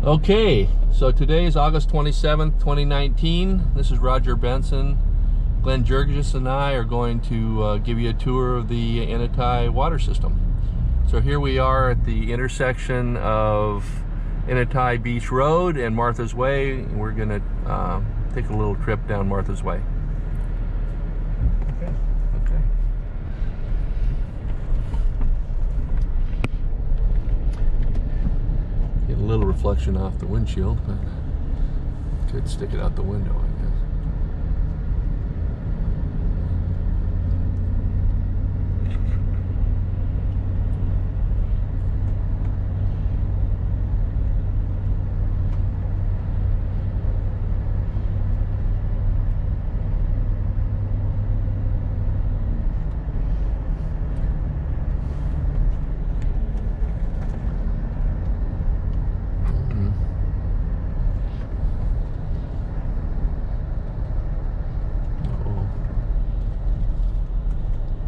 Okay, so today is August 27th, 2019. This is Roger Benson. Glenn Jurgis and I are going to give you a tour of the Enetai water system. So here we are at the intersection of Enetai Beach Road and Martha's Way. We're going to take a little trip down Martha's Way. Okay. Get a little reflection off the windshield, but could stick it out the window, I guess.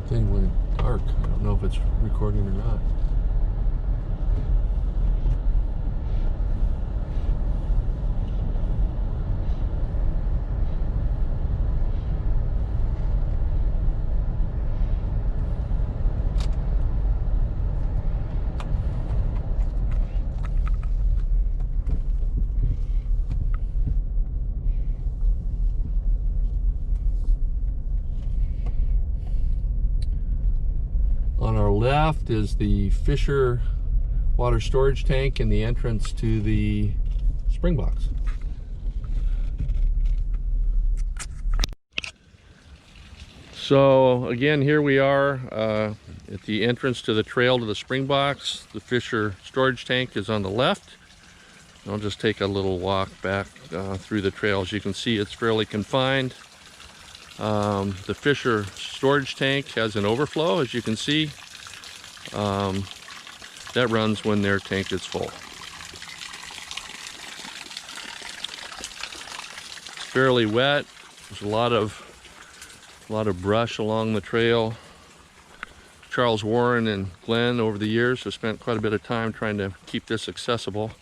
Thing went dark. I don't know if it's recording or not. On our left is the Fisher water storage tank and the entrance to the spring box. So again, here we are at the entrance to the trail to the spring box. The Fisher storage tank is on the left. I'll just take a little walk back through the trail. As you can see, it's fairly confined. The Fisher storage tank has an overflow, as you can see. That runs when their tank is full. It's fairly wet. There's a lot of brush along the trail. Charles Warren and Glenn over the years have spent quite a bit of time trying to keep this accessible.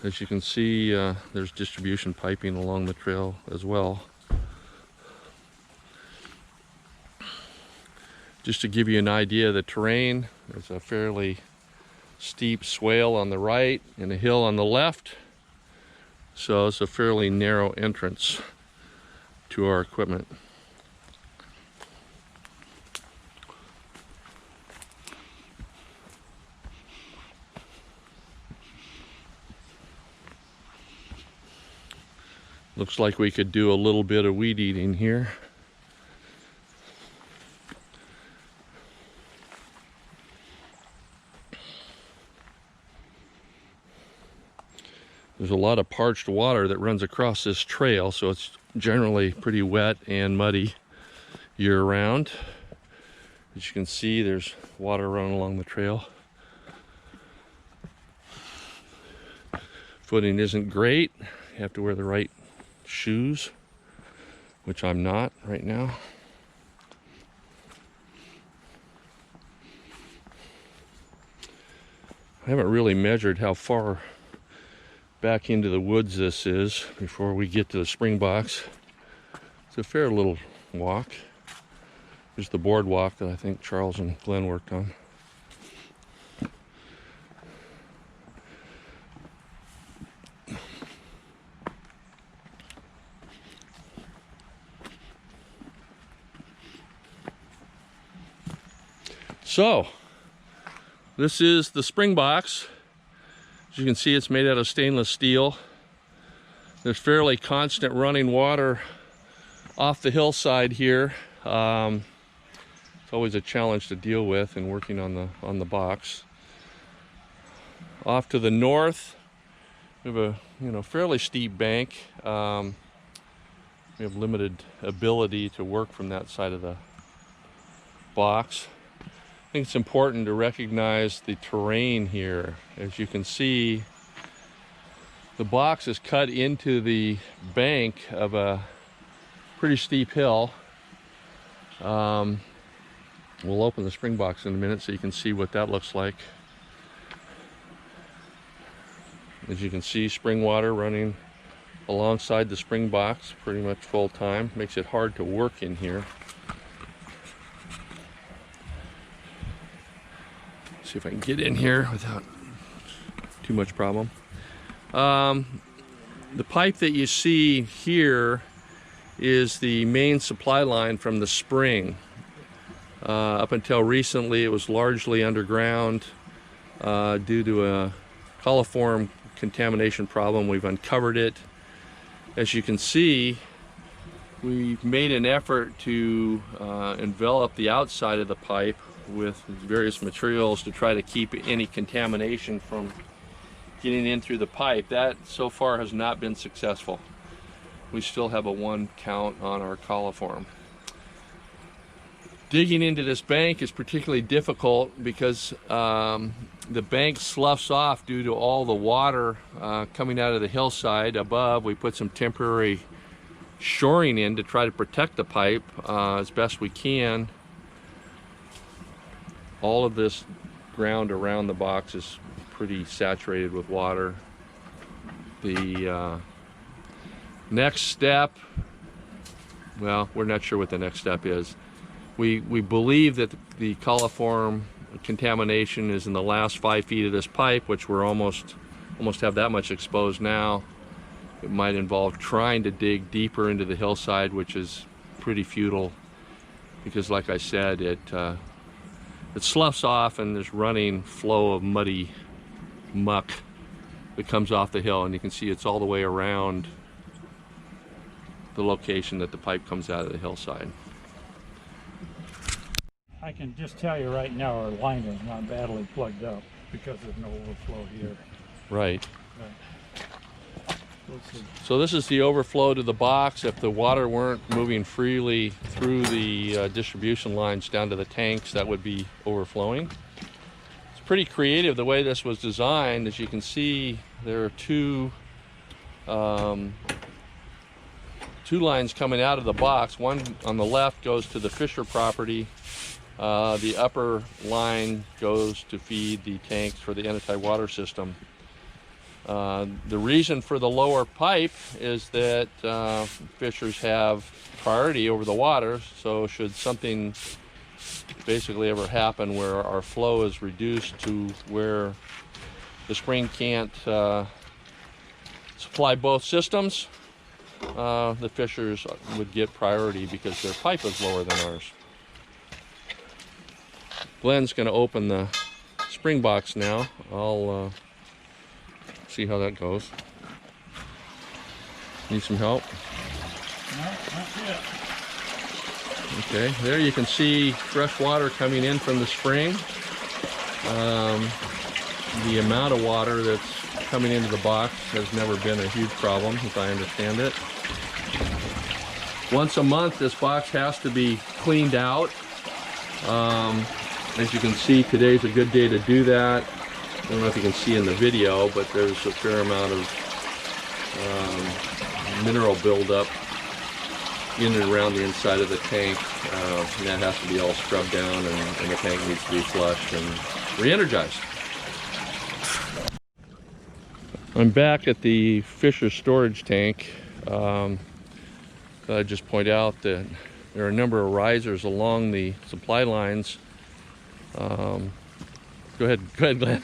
As you can see, there's distribution piping along the trail as well. Just to give you an idea of the terrain, there's a fairly steep swale on the right and a hill on the left. So it's a fairly narrow entrance to our equipment. Looks like we could do a little bit of weed eating here. There's a lot of parched water that runs across this trail, so it's generally pretty wet and muddy year-round. As you can see, there's water running along the trail. Footing isn't great. You have to wear the right shoes, which I'm not right now. I haven't really measured how far back into the woods this is before we get to the spring box. It's a fair little walk. There's the boardwalk that I think Charles and Glenn worked on. So this is the spring box. As you can see, it's made out of stainless steel. There's fairly constant running water off the hillside here. It's always a challenge to deal with in working on the box. Off to the north, we have a fairly steep bank. We have limited ability to work from that side of the box. I think it's important to recognize the terrain here. As you can see, the box is cut into the bank of a pretty steep hill. We'll open the spring box in a minute so you can see what that looks like. As you can see, spring water running alongside the spring box pretty much full time. Makes it hard to work in here. See if I can get in here without too much problem. The pipe that you see here is the main supply line from the spring. Up until recently, it was largely underground due to a coliform contamination problem. We've uncovered it. As you can see, we've made an effort to envelop the outside of the pipe with various materials to try to keep any contamination from getting in through the pipe. That so far has not been successful. We still have a 1 count on our coliform. Digging into this bank is particularly difficult because the bank sloughs off due to all the water coming out of the hillside above. We put some temporary shoring in to try to protect the pipe as best we can. All of this ground around the box is pretty saturated with water. The next step, well, we're not sure what the next step is. We believe that the coliform contamination is in the last 5 feet of this pipe, which we're almost have that much exposed now. It might involve trying to dig deeper into the hillside, which is pretty futile because, like I said, it sloughs off and there's running flow of muddy muck that comes off the hill, and you can see it's all the way around the location that the pipe comes out of the hillside. I can just tell you right now our liner is not badly plugged up because there's no overflow here. Right. So this is the overflow to the box. If the water weren't moving freely through the distribution lines down to the tanks, that would be overflowing. It's pretty creative the way this was designed. As you can see, there are two lines coming out of the box. One on the left goes to the Fisher property. The upper line goes to feed the tanks for the Enetai water system. The reason for the lower pipe is that Fishers have priority over the water, so should something basically ever happen where our flow is reduced to where the spring can't supply both systems, the Fishers would get priority because their pipe is lower than ours. Glenn's going to open the spring box now. I'll see how that goes. Need some help? No, not yet. Okay, there you can see fresh water coming in from the spring. The amount of water that's coming into the box has never been a huge problem, as I understand it. Once a month, this box has to be cleaned out. As you can see, today's a good day to do that. I don't know if you can see in the video, but there's a fair amount of mineral buildup in and around the inside of the tank. And that has to be all scrubbed down, and the tank needs to be flushed and re-energized. I'm back at the Fisher storage tank. I just point out that there are a number of risers along the supply lines. Go ahead, Glenn.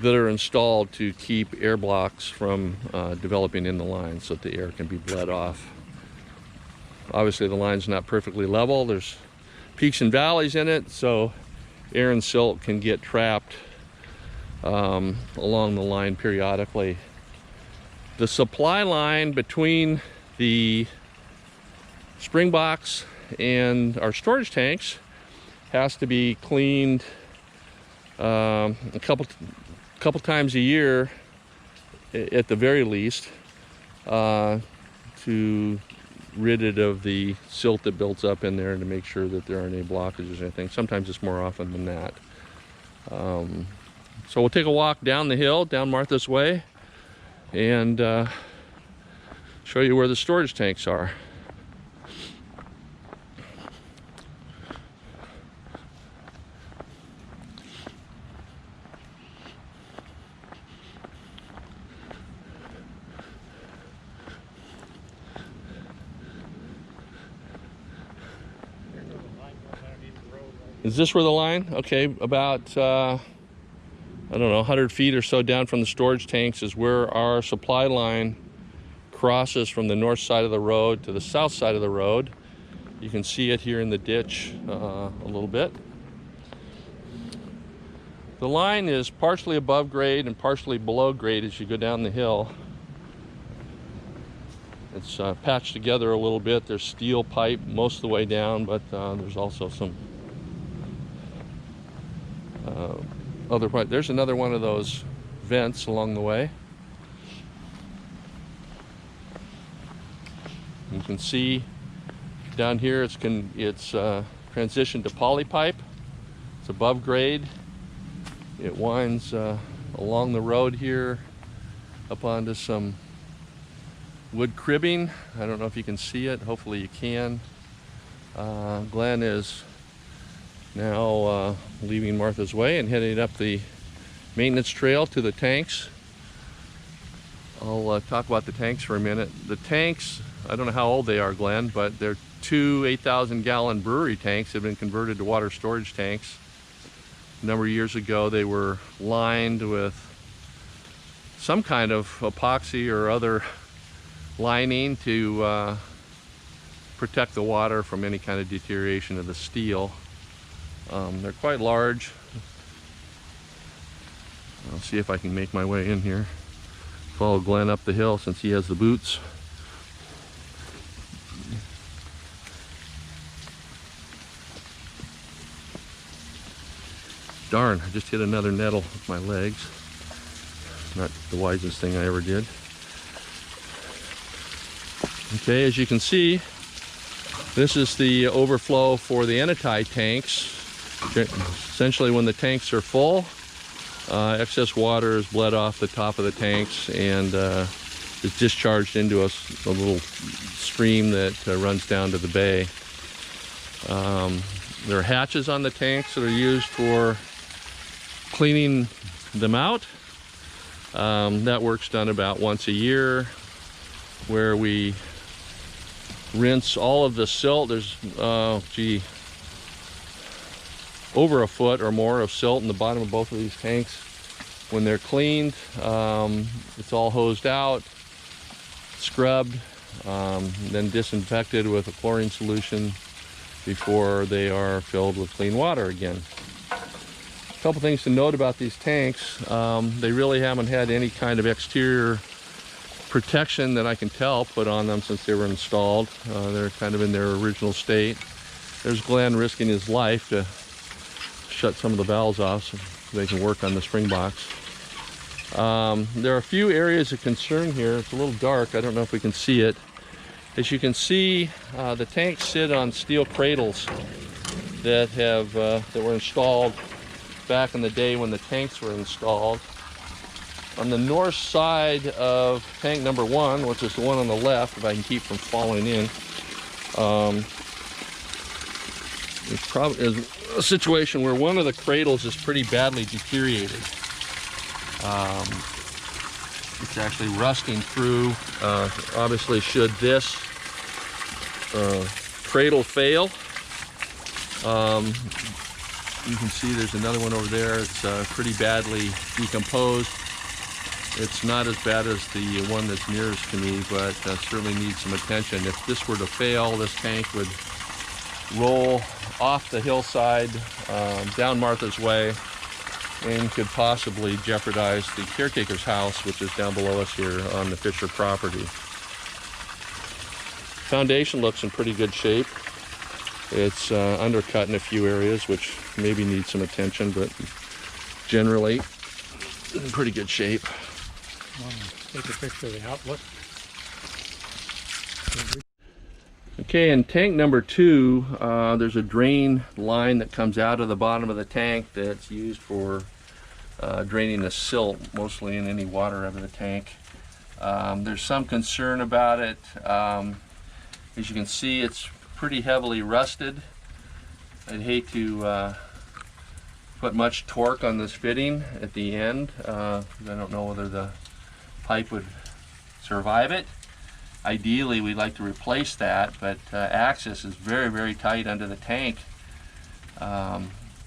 That are installed to keep air blocks from developing in the line so that the air can be bled off. Obviously the line's not perfectly level. There's peaks and valleys in it, so air and silt can get trapped along the line periodically. The supply line between the spring box and our storage tanks has to be cleaned a couple times a year at the very least, to rid it of the silt that builds up in there and to make sure that there aren't any blockages or anything. Sometimes it's more often than that. So we'll take a walk down the hill, down Martha's Way, and show you where the storage tanks are. Is this where the line? Okay, about I don't know, 100 feet or so down from the storage tanks is where our supply line crosses from the north side of the road to the south side of the road. You can see it here in the ditch a little bit. The line is partially above grade and partially below grade as you go down the hill. It's patched together a little bit. There's steel pipe most of the way down, but there's also some other pipe. There's another one of those vents along the way. You can see down here it's transitioned to poly pipe. It's above grade. It winds along the road here up onto some wood cribbing. I don't know if you can see it. Hopefully you can. Glenn is now leaving Martha's Way and heading up the maintenance trail to the tanks. I'll talk about the tanks for a minute. The tanks, I don't know how old they are, Glenn, but they're two 8,000 gallon brewery tanks. They've been converted to water storage tanks. A number of years ago they were lined with some kind of epoxy or other lining to protect the water from any kind of deterioration of the steel. They're quite large. I'll see if I can make my way in here. Follow Glenn up the hill since he has the boots. Darn, I just hit another nettle with my legs. Not the wisest thing I ever did. Okay, as you can see, this is the overflow for the Enetai tanks. Essentially, when the tanks are full, excess water is bled off the top of the tanks and is discharged into a little stream that runs down to the bay. There are hatches on the tanks that are used for cleaning them out. That work's done about once a year, where we rinse all of the silt. There's over a foot or more of silt in the bottom of both of these tanks. When they're cleaned, it's all hosed out, scrubbed, then disinfected with a chlorine solution before they are filled with clean water again. A couple things to note about these tanks. They really haven't had any kind of exterior protection that I can tell put on them since they were installed. They're kind of in their original state. There's Glenn risking his life to shut some of the valves off so they can work on the spring box. There are a few areas of concern here. It's a little dark. I don't know if we can see it. As you can see, the tanks sit on steel cradles that were installed back in the day when the tanks were installed. On the north side of tank number 1, which is the one on the left, if I can keep from falling in, there's a situation where one of the cradles is pretty badly deteriorated. It's actually rusting through. Obviously, should this cradle fail, you can see there's another one over there. It's pretty badly decomposed. It's not as bad as the one that's nearest to me, but certainly needs some attention. If this were to fail, this tank would roll off the hillside down Martha's Way and could possibly jeopardize the caretaker's house, which is down below us here on the Fisher property. Foundation looks in pretty good shape. It's undercut in a few areas, which maybe needs some attention, but generally in pretty good shape. Take a picture of the outlet. Okay, in tank number 2, there's a drain line that comes out of the bottom of the tank that's used for draining the silt, mostly in any water out of the tank. There's some concern about it. As you can see, it's pretty heavily rusted. I'd hate to put much torque on this fitting at the end. I don't know whether the pipe would survive it. Ideally, we'd like to replace that, but access is very, very tight under the tank.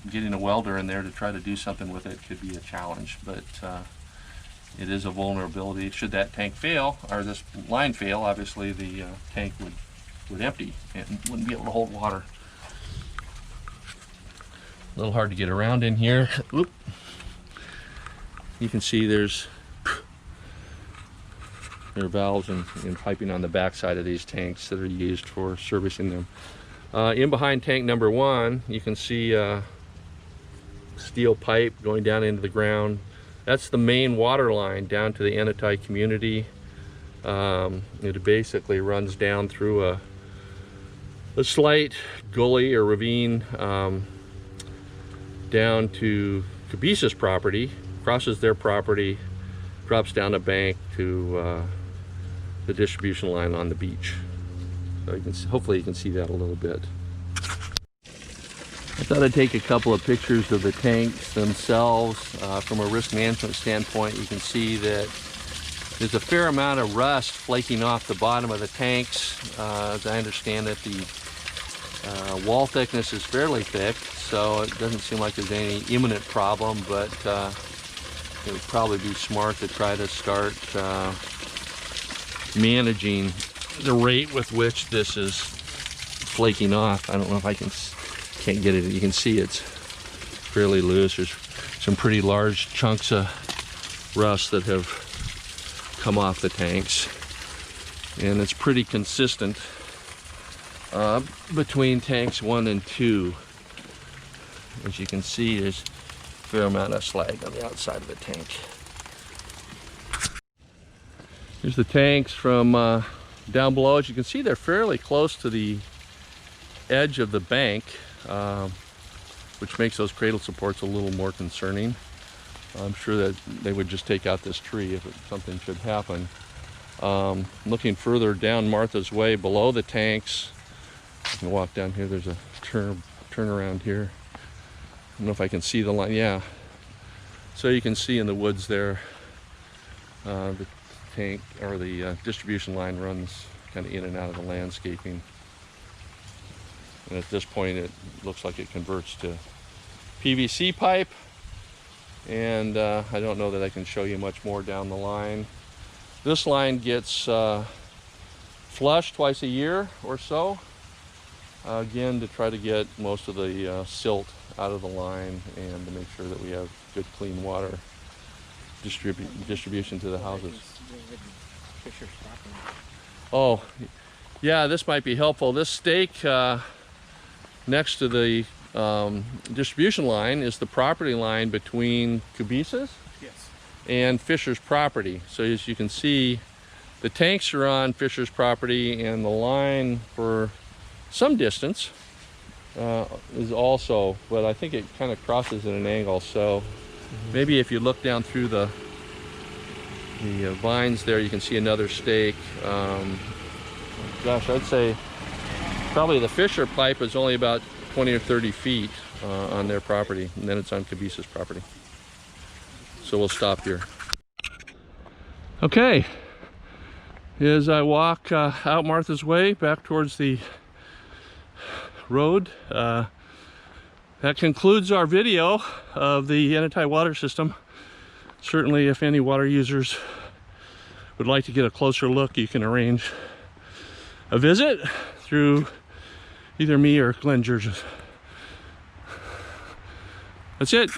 getting a welder in there to try to do something with it could be a challenge, but it is a vulnerability. Should that tank fail, or this line fail, obviously the tank would empty and wouldn't be able to hold water. A little hard to get around in here. Oop. You can see there are valves and piping on the back side of these tanks that are used for servicing them. In behind tank number 1, you can see steel pipe going down into the ground. That's the main water line down to the Enetai community. It basically runs down through a slight gully or ravine down to Cabisa's property, crosses their property, drops down a bank to the distribution line on the beach. So you can hopefully you can see that a little bit. I thought I'd take a couple of pictures of the tanks themselves. From a risk management standpoint, you can see that there's a fair amount of rust flaking off the bottom of the tanks. As I understand it, the wall thickness is fairly thick, so it doesn't seem like there's any imminent problem, but it would probably be smart to try to start managing the rate with which this is flaking off. I don't know if I can't get it. You can see it's fairly loose. There's some pretty large chunks of rust that have come off the tanks, and it's pretty consistent between tanks 1 and 2. As you can see, there's a fair amount of slag on the outside of the tank. Here's the tanks from down below. As you can see, they're fairly close to the edge of the bank, which makes those cradle supports a little more concerning. I'm sure that they would just take out this tree if something should happen. Looking further down Martha's Way below the tanks, you can walk down here. There's a turnaround here. I don't know if I can see the line. Yeah. So you can see in the woods there, the tank or the distribution line runs kind of in and out of the landscaping. And at this point, it looks like it converts to PVC pipe. And I don't know that I can show you much more down the line. This line gets flushed twice a year or so, again to try to get most of the silt out of the line and to make sure that we have good clean water distribution to the houses. Oh, yeah, this might be helpful. This stake next to the distribution line is the property line between Cabisa's and Fisher's property. So as you can see, the tanks are on Fisher's property, and the line for some distance is also, but I think it kind of crosses at an angle. So maybe if you look down through the vines there, you can see another stake. Gosh, I'd say probably the Fisher pipe is only about 20 or 30 feet on their property, and then it's on Cabisa's property. So we'll stop here. Okay, as I walk out Martha's Way back towards the road, that concludes our video of the Enetai water system. Certainly, if any water users would like to get a closer look, you can arrange a visit through either me or Glenn Georges. That's it.